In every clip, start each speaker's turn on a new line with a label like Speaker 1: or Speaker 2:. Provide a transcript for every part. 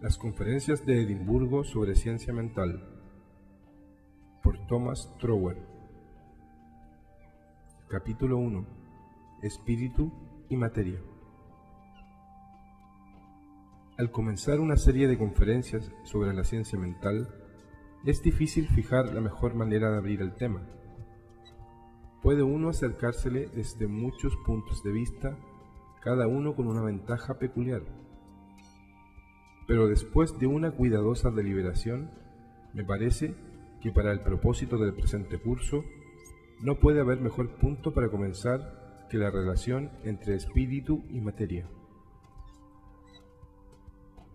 Speaker 1: Las conferencias de Edimburgo sobre ciencia mental, por Thomas Trowell. Capítulo 1. Espíritu y materia. Al comenzar una serie de conferencias sobre la ciencia mental, es difícil fijar la mejor manera de abrir el tema. Puede uno acercársele desde muchos puntos de vista, cada uno con una ventaja peculiar. Pero después de una cuidadosa deliberación, me parece que para el propósito del presente curso, no puede haber mejor punto para comenzar que la relación entre espíritu y materia.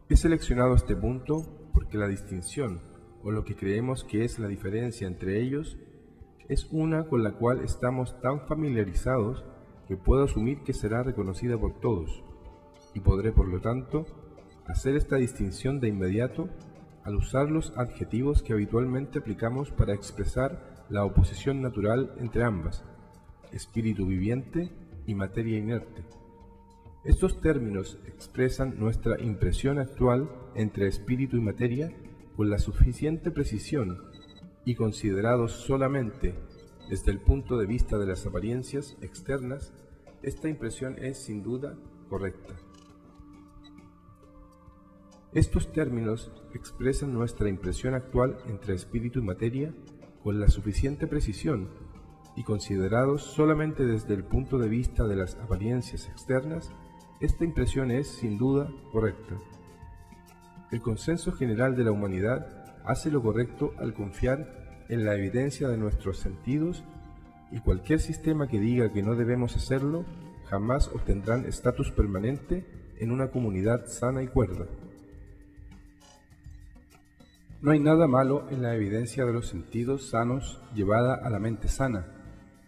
Speaker 1: He seleccionado este punto porque la distinción, o lo que creemos que es la diferencia entre ellos, es una con la cual estamos tan familiarizados que puedo asumir que será reconocida por todos, y podré, por lo tanto, hacer esta distinción de inmediato al usar los adjetivos que habitualmente aplicamos para expresar la oposición natural entre ambas, espíritu viviente y materia inerte. Estos términos expresan nuestra impresión actual entre espíritu y materia con la suficiente precisión y considerados solamente desde el punto de vista de las apariencias externas, esta impresión es sin duda correcta. Estos términos expresan nuestra impresión actual entre espíritu y materia con la suficiente precisión y considerados solamente desde el punto de vista de las apariencias externas, esta impresión es sin duda correcta. El consenso general de la humanidad hace lo correcto al confiar en la evidencia de nuestros sentidos, y cualquier sistema que diga que no debemos hacerlo jamás obtendrán estatus permanente en una comunidad sana y cuerda. No hay nada malo en la evidencia de los sentidos sanos llevada a la mente sana.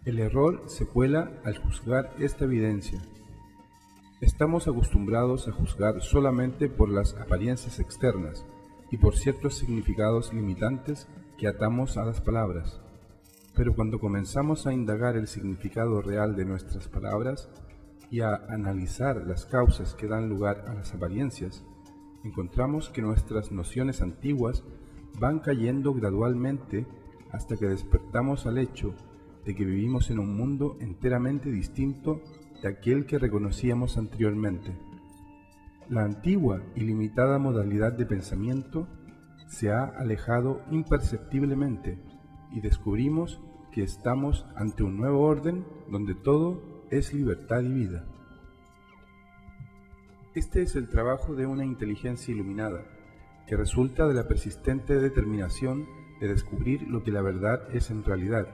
Speaker 1: El error se cuela al juzgar esta evidencia. Estamos acostumbrados a juzgar solamente por las apariencias externas y por ciertos significados limitantes que atamos a las palabras. Pero cuando comenzamos a indagar el significado real de nuestras palabras y a analizar las causas que dan lugar a las apariencias, encontramos que nuestras nociones antiguas van cayendo gradualmente hasta que despertamos al hecho de que vivimos en un mundo enteramente distinto de aquel que reconocíamos anteriormente. La antigua y limitada modalidad de pensamiento se ha alejado imperceptiblemente y descubrimos que estamos ante un nuevo orden donde todo es libertad y vida. Este es el trabajo de una inteligencia iluminada, que resulta de la persistente determinación de descubrir lo que la verdad es en realidad,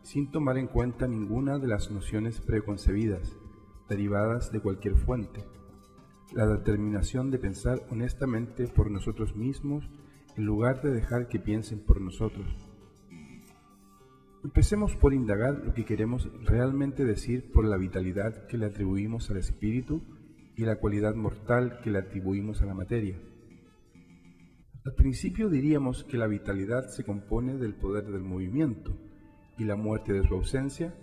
Speaker 1: sin tomar en cuenta ninguna de las nociones preconcebidas, derivadas de cualquier fuente. La determinación de pensar honestamente por nosotros mismos en lugar de dejar que piensen por nosotros. Empecemos por indagar lo que queremos realmente decir por la vitalidad que le atribuimos al espíritu y la cualidad mortal que le atribuimos a la materia. Al principio diríamos que la vitalidad se compone del poder del movimiento y la muerte de su ausencia,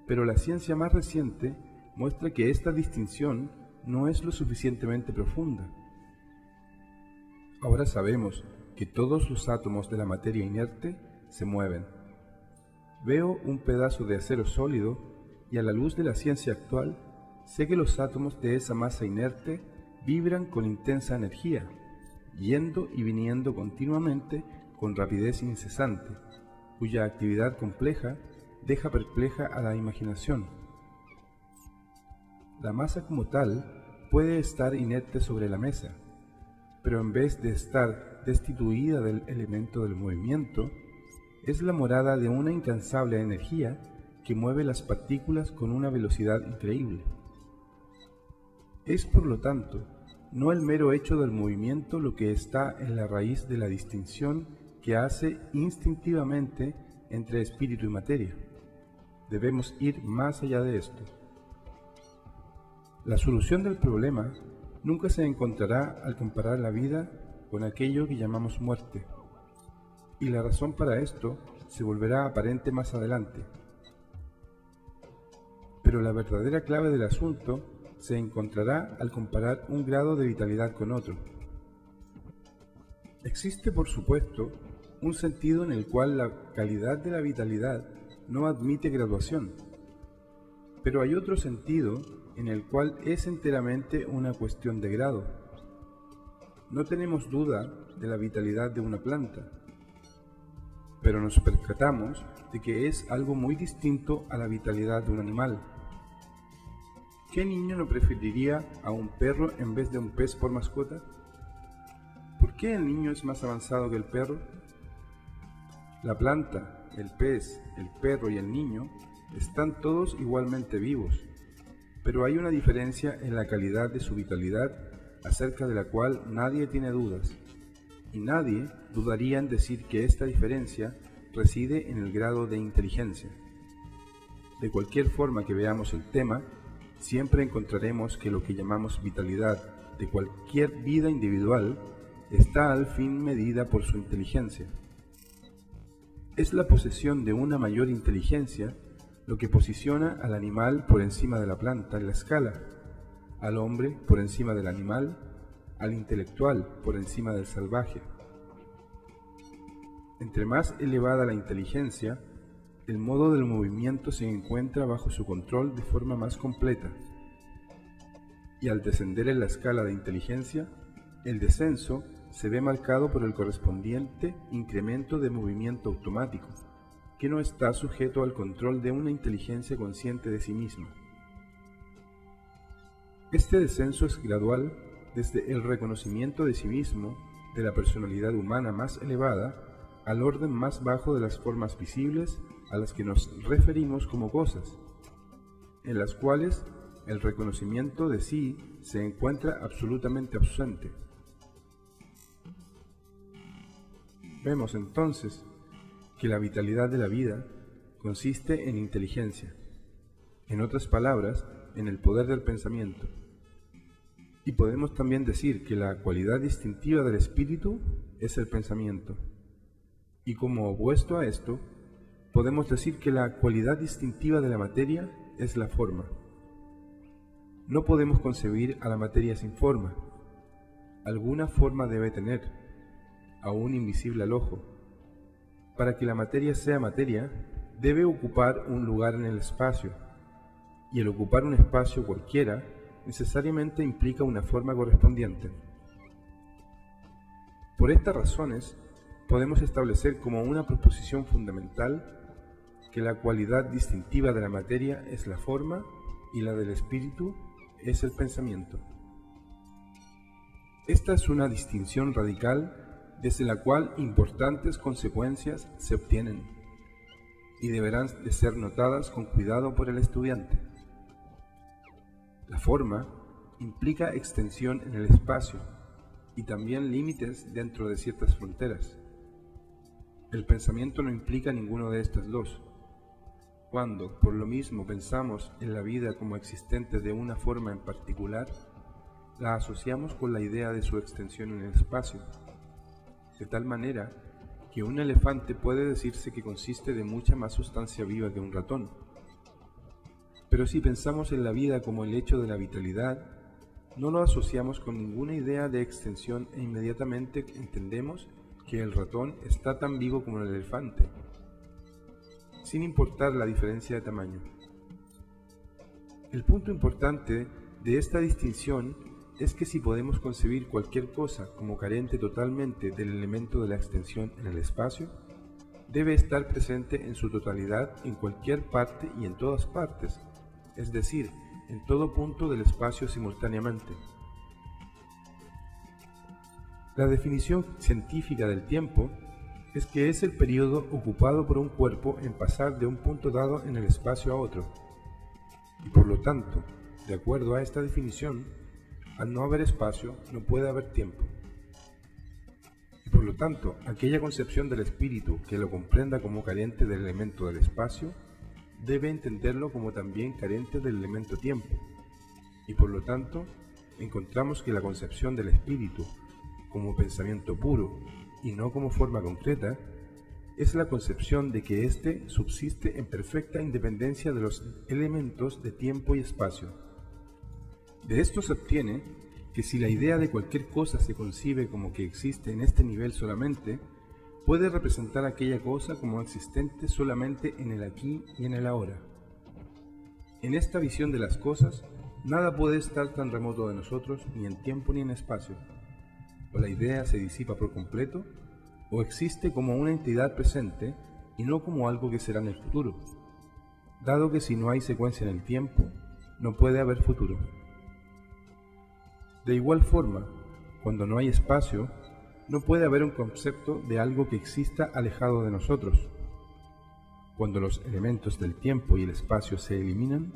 Speaker 1: pero la ciencia más reciente muestra que esta distinción no es lo suficientemente profunda. Ahora sabemos que todos los átomos de la materia inerte se mueven. Veo un pedazo de acero sólido y a la luz de la ciencia actual sé que los átomos de esa masa inerte vibran con intensa energía, yendo y viniendo continuamente con rapidez incesante, cuya actividad compleja deja perpleja a la imaginación. La masa como tal puede estar inerte sobre la mesa, pero en vez de estar destituida del elemento del movimiento, es la morada de una incansable energía que mueve las partículas con una velocidad increíble. Es, por lo tanto, no el mero hecho del movimiento lo que está en la raíz de la distinción que hace instintivamente entre espíritu y materia. Debemos ir más allá de esto. La solución del problema nunca se encontrará al comparar la vida con aquello que llamamos muerte, y la razón para esto se volverá aparente más adelante. Pero la verdadera clave del asunto se encontrará al comparar un grado de vitalidad con otro. Existe, por supuesto, un sentido en el cual la calidad de la vitalidad no admite graduación, pero hay otro sentido en el cual es enteramente una cuestión de grado. No tenemos duda de la vitalidad de una planta, pero nos percatamos de que es algo muy distinto a la vitalidad de un animal. ¿Qué niño no preferiría a un perro en vez de un pez por mascota? ¿Por qué el niño es más avanzado que el perro? La planta, el pez, el perro y el niño están todos igualmente vivos, pero hay una diferencia en la calidad de su vitalidad acerca de la cual nadie tiene dudas, y nadie dudaría en decir que esta diferencia reside en el grado de inteligencia. De cualquier forma que veamos el tema, siempre encontraremos que lo que llamamos vitalidad de cualquier vida individual está al fin medida por su inteligencia. Es la posesión de una mayor inteligencia lo que posiciona al animal por encima de la planta en la escala, al hombre por encima del animal, al intelectual por encima del salvaje. Entre más elevada la inteligencia, el modo del movimiento se encuentra bajo su control de forma más completa, y al descender en la escala de inteligencia, el descenso se ve marcado por el correspondiente incremento de movimiento automático, que no está sujeto al control de una inteligencia consciente de sí misma. Este descenso es gradual desde el reconocimiento de sí mismo de la personalidad humana más elevada al orden más bajo de las formas visibles a las que nos referimos como cosas, en las cuales el reconocimiento de sí se encuentra absolutamente ausente. Vemos entonces que la vitalidad de la vida consiste en inteligencia, en otras palabras, en el poder del pensamiento. Y podemos también decir que la cualidad distintiva del espíritu es el pensamiento. Y como opuesto a esto, podemos decir que la cualidad distintiva de la materia es la forma. No podemos concebir a la materia sin forma. Alguna forma debe tener, aún invisible al ojo. Para que la materia sea materia, debe ocupar un lugar en el espacio, y el ocupar un espacio cualquiera necesariamente implica una forma correspondiente. Por estas razones, podemos establecer como una proposición fundamental que la cualidad distintiva de la materia es la forma y la del espíritu es el pensamiento. Esta es una distinción radical desde la cual importantes consecuencias se obtienen y deberán de ser notadas con cuidado por el estudiante. La forma implica extensión en el espacio y también límites dentro de ciertas fronteras. El pensamiento no implica ninguno de estas dos. Cuando, por lo mismo, pensamos en la vida como existente de una forma en particular, la asociamos con la idea de su extensión en el espacio, de tal manera que un elefante puede decirse que consiste de mucha más sustancia viva que un ratón. Pero si pensamos en la vida como el hecho de la vitalidad, no lo asociamos con ninguna idea de extensión e inmediatamente entendemos que el ratón está tan vivo como el elefante, sin importar la diferencia de tamaño. El punto importante de esta distinción es que si podemos concebir cualquier cosa como carente totalmente del elemento de la extensión en el espacio, debe estar presente en su totalidad en cualquier parte y en todas partes, es decir, en todo punto del espacio simultáneamente. La definición científica del tiempo es que es el periodo ocupado por un cuerpo en pasar de un punto dado en el espacio a otro, y por lo tanto, de acuerdo a esta definición, al no haber espacio no puede haber tiempo. Y por lo tanto, aquella concepción del espíritu que lo comprenda como carente del elemento del espacio, debe entenderlo como también carente del elemento tiempo, y por lo tanto, encontramos que la concepción del espíritu como pensamiento puro y no como forma concreta, es la concepción de que éste subsiste en perfecta independencia de los elementos de tiempo y espacio. De esto se obtiene que si la idea de cualquier cosa se concibe como que existe en este nivel solamente, puede representar aquella cosa como existente solamente en el aquí y en el ahora. En esta visión de las cosas, nada puede estar tan remoto de nosotros ni en tiempo ni en espacio. O la idea se disipa por completo, o existe como una entidad presente y no como algo que será en el futuro, dado que si no hay secuencia en el tiempo, no puede haber futuro. De igual forma, cuando no hay espacio, no puede haber un concepto de algo que exista alejado de nosotros. Cuando los elementos del tiempo y el espacio se eliminan,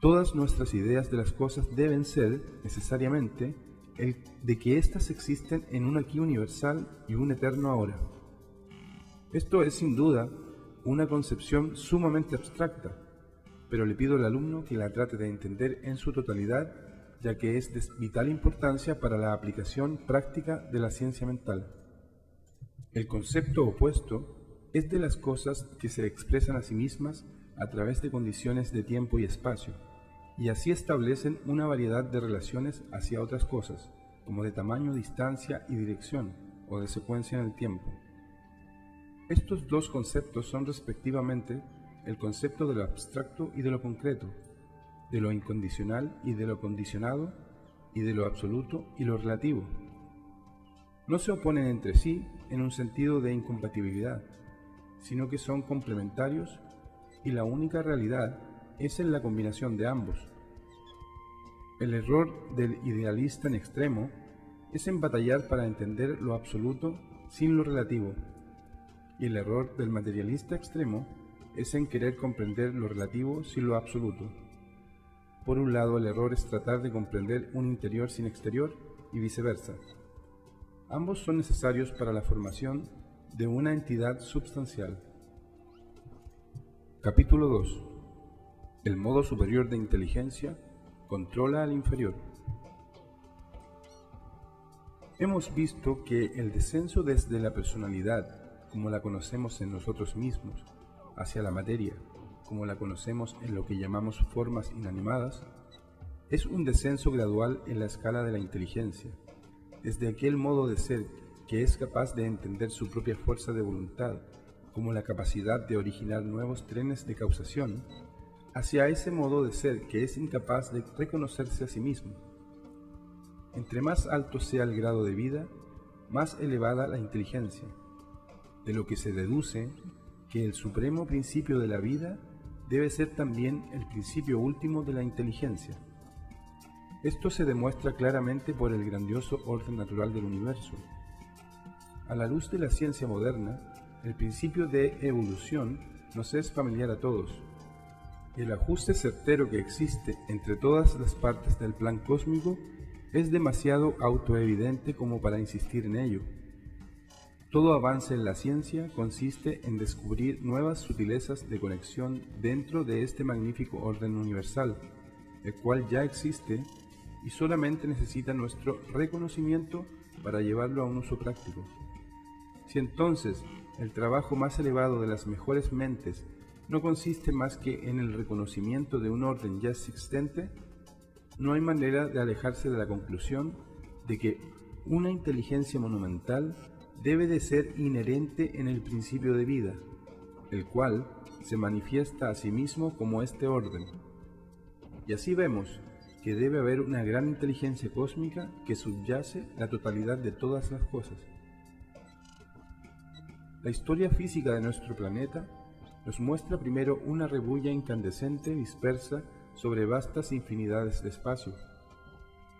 Speaker 1: todas nuestras ideas de las cosas deben ser, necesariamente, el de que éstas existen en un aquí universal y un eterno ahora. Esto es, sin duda, una concepción sumamente abstracta, pero le pido al alumno que la trate de entender en su totalidad, ya que es de vital importancia para la aplicación práctica de la ciencia mental. El concepto opuesto es de las cosas que se expresan a sí mismas a través de condiciones de tiempo y espacio, y así establecen una variedad de relaciones hacia otras cosas, como de tamaño, distancia y dirección, o de secuencia en el tiempo. Estos dos conceptos son respectivamente el concepto de lo abstracto y de lo concreto, de lo incondicional y de lo condicionado, y de lo absoluto y lo relativo. No se oponen entre sí en un sentido de incompatibilidad, sino que son complementarios, y la única realidad es en la combinación de ambos. El error del idealista en extremo es en batallar para entender lo absoluto sin lo relativo, y el error del materialista extremo es en querer comprender lo relativo sin lo absoluto. Por un lado, el error es tratar de comprender un interior sin exterior y viceversa. Ambos son necesarios para la formación de una entidad substancial. Capítulo 2. El modo superior de inteligencia controla al inferior. Hemos visto que el descenso desde la personalidad, como la conocemos en nosotros mismos, hacia la materia, como la conocemos en lo que llamamos formas inanimadas, es un descenso gradual en la escala de la inteligencia, desde aquel modo de ser que es capaz de entender su propia fuerza de voluntad, como la capacidad de originar nuevos trenes de causación, hacia ese modo de ser que es incapaz de reconocerse a sí mismo. Entre más alto sea el grado de vida, más elevada la inteligencia, de lo que se deduce que el supremo principio de la vida debe ser también el principio último de la inteligencia. Esto se demuestra claramente por el grandioso orden natural del universo. A la luz de la ciencia moderna, el principio de evolución nos es familiar a todos. El ajuste certero que existe entre todas las partes del plan cósmico es demasiado autoevidente como para insistir en ello. Todo avance en la ciencia consiste en descubrir nuevas sutilezas de conexión dentro de este magnífico orden universal, el cual ya existe y solamente necesita nuestro reconocimiento para llevarlo a un uso práctico. Si entonces el trabajo más elevado de las mejores mentes no consiste más que en el reconocimiento de un orden ya existente, no hay manera de alejarse de la conclusión de que una inteligencia monumental debe de ser inherente en el principio de vida, el cual se manifiesta a sí mismo como este orden. Y así vemos que debe haber una gran inteligencia cósmica que subyace la totalidad de todas las cosas. La historia física de nuestro planeta nos muestra primero una rebulla incandescente dispersa sobre vastas infinidades de espacio.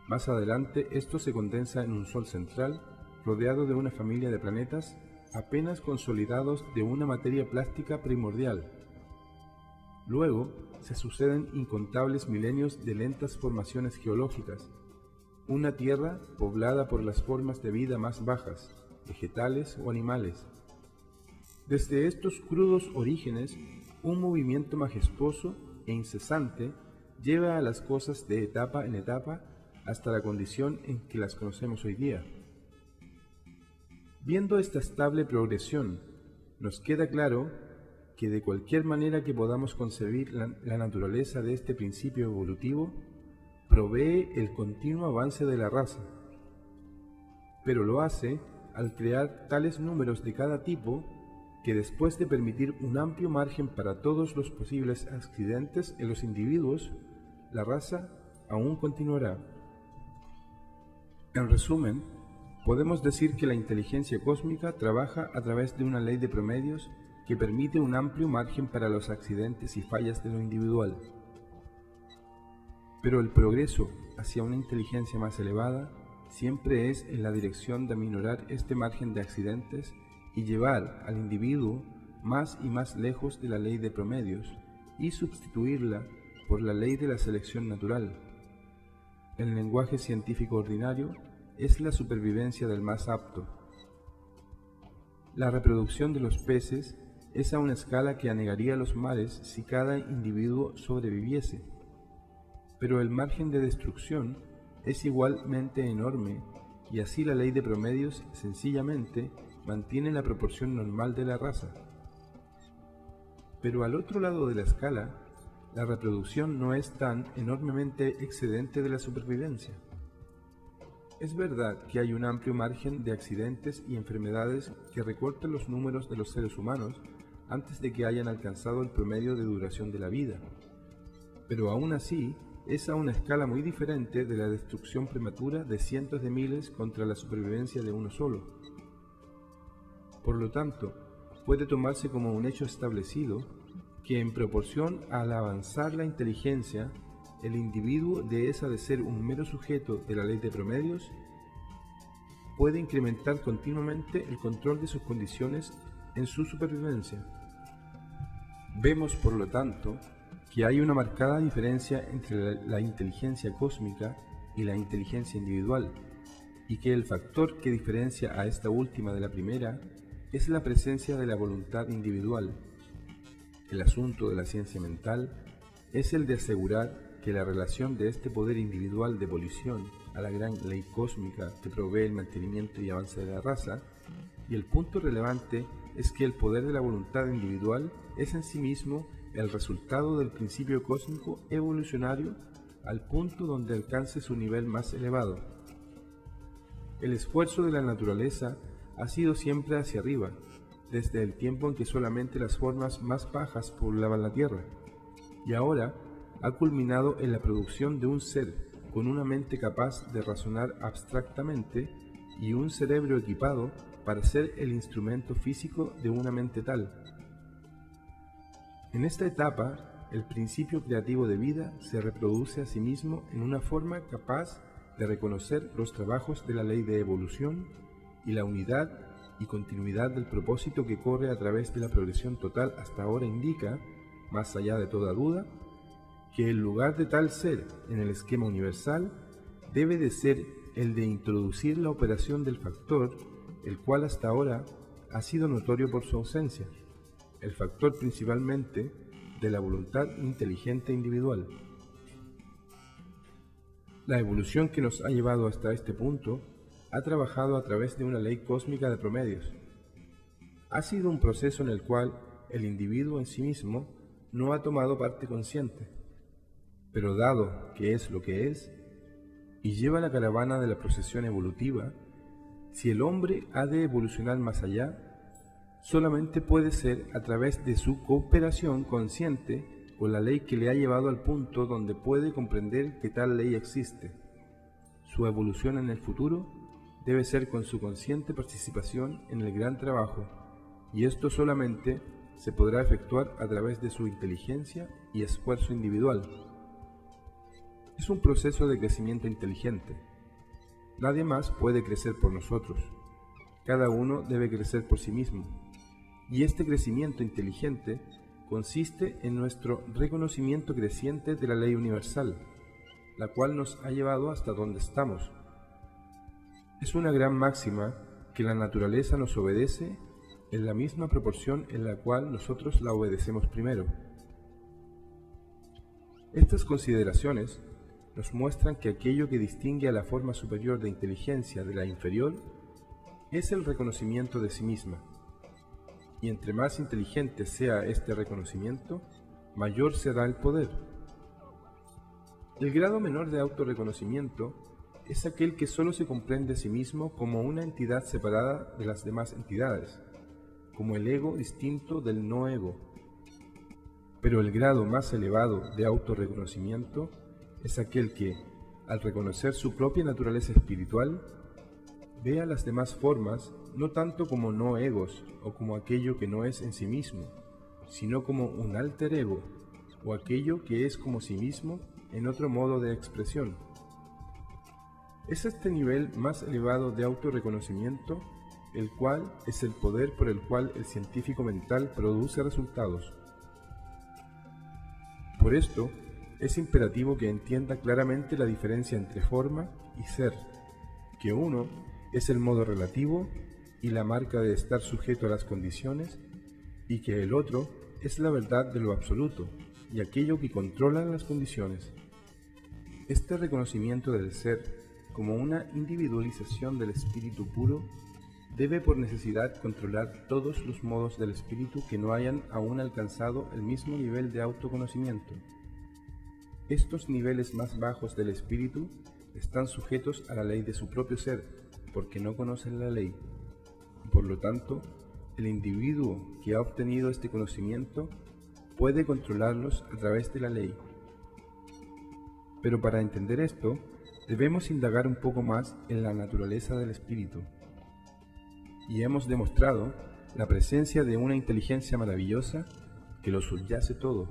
Speaker 1: Más adelante esto se condensa en un sol central rodeado de una familia de planetas apenas consolidados de una materia plástica primordial. Luego se suceden incontables milenios de lentas formaciones geológicas, una Tierra poblada por las formas de vida más bajas, vegetales o animales. Desde estos crudos orígenes, un movimiento majestuoso e incesante lleva a las cosas de etapa en etapa hasta la condición en que las conocemos hoy día. Viendo esta estable progresión, nos queda claro que de cualquier manera que podamos concebir la naturaleza de este principio evolutivo, provee el continuo avance de la raza, pero lo hace al crear tales números de cada tipo que después de permitir un amplio margen para todos los posibles accidentes en los individuos, la raza aún continuará. En resumen, podemos decir que la inteligencia cósmica trabaja a través de una ley de promedios que permite un amplio margen para los accidentes y fallas de lo individual. Pero el progreso hacia una inteligencia más elevada siempre es en la dirección de aminorar este margen de accidentes y llevar al individuo más y más lejos de la ley de promedios y sustituirla por la ley de la selección natural. En lenguaje científico ordinario, es la supervivencia del más apto. La reproducción de los peces es a una escala que anegaría los mares si cada individuo sobreviviese, pero el margen de destrucción es igualmente enorme y así la ley de promedios sencillamente mantiene la proporción normal de la raza. Pero al otro lado de la escala, la reproducción no es tan enormemente excedente de la supervivencia. Es verdad que hay un amplio margen de accidentes y enfermedades que recortan los números de los seres humanos antes de que hayan alcanzado el promedio de duración de la vida, pero aún así es a una escala muy diferente de la destrucción prematura de cientos de miles contra la supervivencia de uno solo. Por lo tanto, puede tomarse como un hecho establecido que en proporción al avanzar la inteligencia, el individuo de ser un mero sujeto de la ley de promedios, puede incrementar continuamente el control de sus condiciones en su supervivencia. Vemos, por lo tanto, que hay una marcada diferencia entre la inteligencia cósmica y la inteligencia individual, y que el factor que diferencia a esta última de la primera es la presencia de la voluntad individual. El asunto de la ciencia mental es el de asegurar que la relación de este poder individual de volición a la gran ley cósmica que provee el mantenimiento y avance de la raza, y el punto relevante es que el poder de la voluntad individual es en sí mismo el resultado del principio cósmico evolucionario al punto donde alcance su nivel más elevado. El esfuerzo de la naturaleza ha sido siempre hacia arriba, desde el tiempo en que solamente las formas más bajas poblaban la Tierra, y ahora ha culminado en la producción de un ser con una mente capaz de razonar abstractamente y un cerebro equipado para ser el instrumento físico de una mente tal. En esta etapa, el principio creativo de vida se reproduce a sí mismo en una forma capaz de reconocer los trabajos de la ley de evolución y la unidad y continuidad del propósito que corre a través de la progresión total hasta ahora indica, más allá de toda duda, que el lugar de tal ser en el esquema universal debe de ser el de introducir la operación del factor, el cual hasta ahora ha sido notorio por su ausencia, el factor principalmente de la voluntad inteligente individual. La evolución que nos ha llevado hasta este punto ha trabajado a través de una ley cósmica de promedios. Ha sido un proceso en el cual el individuo en sí mismo no ha tomado parte consciente, pero dado que es lo que es, y lleva la caravana de la procesión evolutiva, si el hombre ha de evolucionar más allá, solamente puede ser a través de su cooperación consciente con la ley que le ha llevado al punto donde puede comprender que tal ley existe. Su evolución en el futuro debe ser con su consciente participación en el gran trabajo, y esto solamente se podrá efectuar a través de su inteligencia y esfuerzo individual. Es un proceso de crecimiento inteligente. Nadie más puede crecer por nosotros. Cada uno debe crecer por sí mismo. Y este crecimiento inteligente consiste en nuestro reconocimiento creciente de la ley universal, la cual nos ha llevado hasta donde estamos. Es una gran máxima que la naturaleza nos obedece en la misma proporción en la cual nosotros la obedecemos primero. Estas consideraciones nos muestran que aquello que distingue a la forma superior de inteligencia de la inferior es el reconocimiento de sí misma, y entre más inteligente sea este reconocimiento, mayor será el poder. El grado menor de autorreconocimiento es aquel que solo se comprende a sí mismo como una entidad separada de las demás entidades, como el ego distinto del no ego. Pero el grado más elevado de autorreconocimiento es aquel que, al reconocer su propia naturaleza espiritual, ve a las demás formas no tanto como no egos o como aquello que no es en sí mismo, sino como un alter ego o aquello que es como sí mismo en otro modo de expresión. Es este nivel más elevado de autorreconocimiento el cual es el poder por el cual el científico mental produce resultados. Por esto, es imperativo que entienda claramente la diferencia entre forma y ser, que uno es el modo relativo y la marca de estar sujeto a las condiciones, y que el otro es la verdad de lo absoluto y aquello que controla las condiciones. Este reconocimiento del ser como una individualización del espíritu puro debe por necesidad controlar todos los modos del espíritu que no hayan aún alcanzado el mismo nivel de autoconocimiento. Estos niveles más bajos del espíritu están sujetos a la ley de su propio ser, porque no conocen la ley. Por lo tanto, el individuo que ha obtenido este conocimiento puede controlarlos a través de la ley. Pero para entender esto, debemos indagar un poco más en la naturaleza del espíritu. Y hemos demostrado la presencia de una inteligencia maravillosa que lo subyace todo.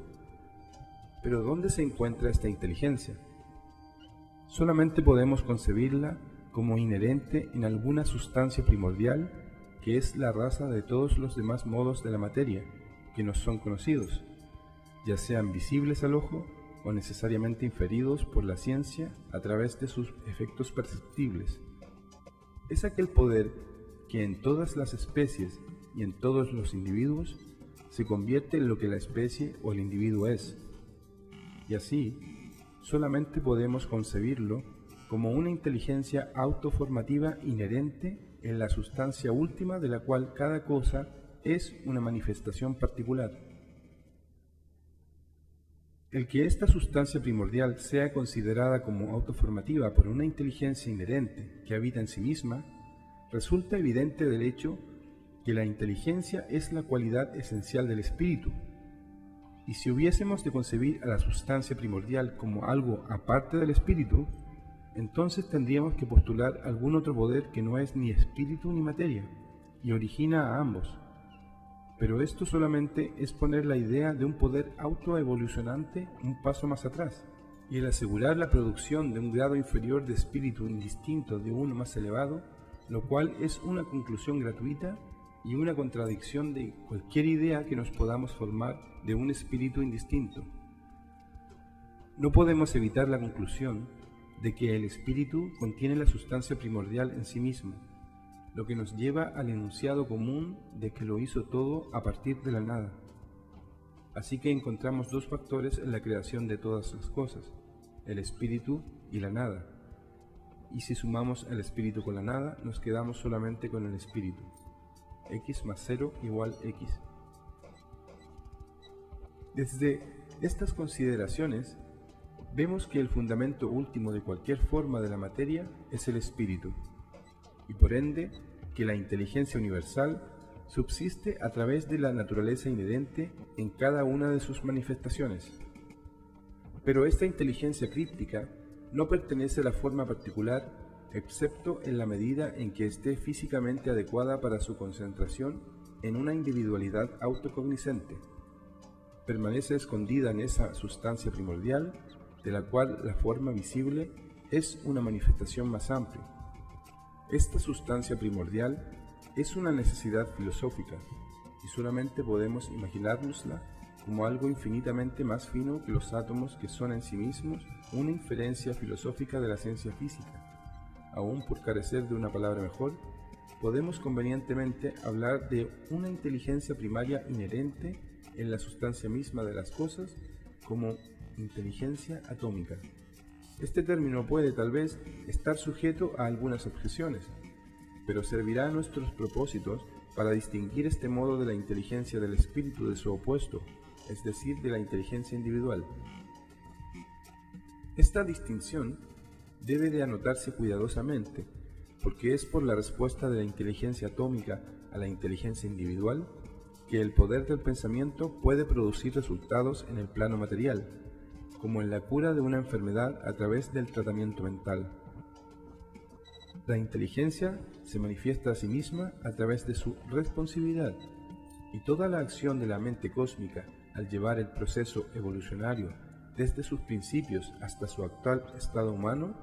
Speaker 1: Pero ¿dónde se encuentra esta inteligencia? Solamente podemos concebirla como inherente en alguna sustancia primordial que es la raza de todos los demás modos de la materia que nos son conocidos, ya sean visibles al ojo o necesariamente inferidos por la ciencia a través de sus efectos perceptibles. Es aquel poder que en todas las especies y en todos los individuos se convierte en lo que la especie o el individuo es. Y así, solamente podemos concebirlo como una inteligencia autoformativa inherente en la sustancia última de la cual cada cosa es una manifestación particular. El que esta sustancia primordial sea considerada como autoformativa por una inteligencia inherente que habita en sí misma, resulta evidente del hecho que la inteligencia es la cualidad esencial del espíritu. Y si hubiésemos de concebir a la sustancia primordial como algo aparte del espíritu, entonces tendríamos que postular algún otro poder que no es ni espíritu ni materia, y origina a ambos. Pero esto solamente es poner la idea de un poder autoevolucionante un paso más atrás, y el asegurar la producción de un grado inferior de espíritu indistinto de uno más elevado, lo cual es una conclusión gratuita y una contradicción de cualquier idea que nos podamos formar de un espíritu indistinto. No podemos evitar la conclusión de que el espíritu contiene la sustancia primordial en sí mismo, lo que nos lleva al enunciado común de que lo hizo todo a partir de la nada. Así que encontramos dos factores en la creación de todas las cosas, el espíritu y la nada. Y si sumamos el espíritu con la nada, nos quedamos solamente con el espíritu. X más 0 igual X. Desde estas consideraciones, vemos que el fundamento último de cualquier forma de la materia es el espíritu, y por ende que la inteligencia universal subsiste a través de la naturaleza inherente en cada una de sus manifestaciones. Pero esta inteligencia críptica no pertenece a la forma particular, excepto en la medida en que esté físicamente adecuada para su concentración en una individualidad autocognoscente. Permanece escondida en esa sustancia primordial, de la cual la forma visible es una manifestación más amplia. Esta sustancia primordial es una necesidad filosófica, y solamente podemos imaginárnosla como algo infinitamente más fino que los átomos, que son en sí mismos una inferencia filosófica de la ciencia física. Aún por carecer de una palabra mejor, podemos convenientemente hablar de una inteligencia primaria inherente en la sustancia misma de las cosas como inteligencia atómica. Este término puede tal vez estar sujeto a algunas objeciones, pero servirá a nuestros propósitos para distinguir este modo de la inteligencia del espíritu de su opuesto, es decir, de la inteligencia individual. Esta distinción debe de anotarse cuidadosamente, porque es por la respuesta de la inteligencia atómica a la inteligencia individual que el poder del pensamiento puede producir resultados en el plano material, como en la cura de una enfermedad a través del tratamiento mental. La inteligencia se manifiesta a sí misma a través de su responsividad, y toda la acción de la mente cósmica al llevar el proceso evolucionario desde sus principios hasta su actual estado humano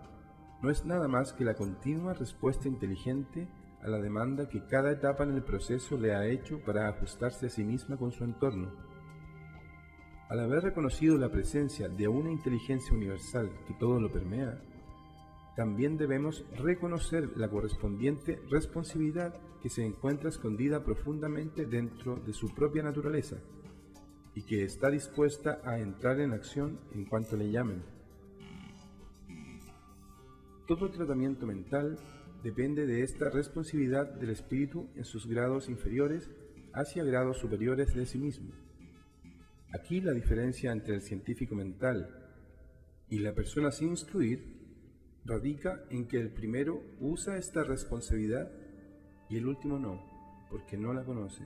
Speaker 1: no es nada más que la continua respuesta inteligente a la demanda que cada etapa en el proceso le ha hecho para ajustarse a sí misma con su entorno. Al haber reconocido la presencia de una inteligencia universal que todo lo permea, también debemos reconocer la correspondiente responsabilidad que se encuentra escondida profundamente dentro de su propia naturaleza y que está dispuesta a entrar en acción en cuanto le llamen. Todo tratamiento mental depende de esta responsabilidad del espíritu en sus grados inferiores hacia grados superiores de sí mismo. Aquí la diferencia entre el científico mental y la persona sin instruir radica en que el primero usa esta responsabilidad y el último no, porque no la conoce.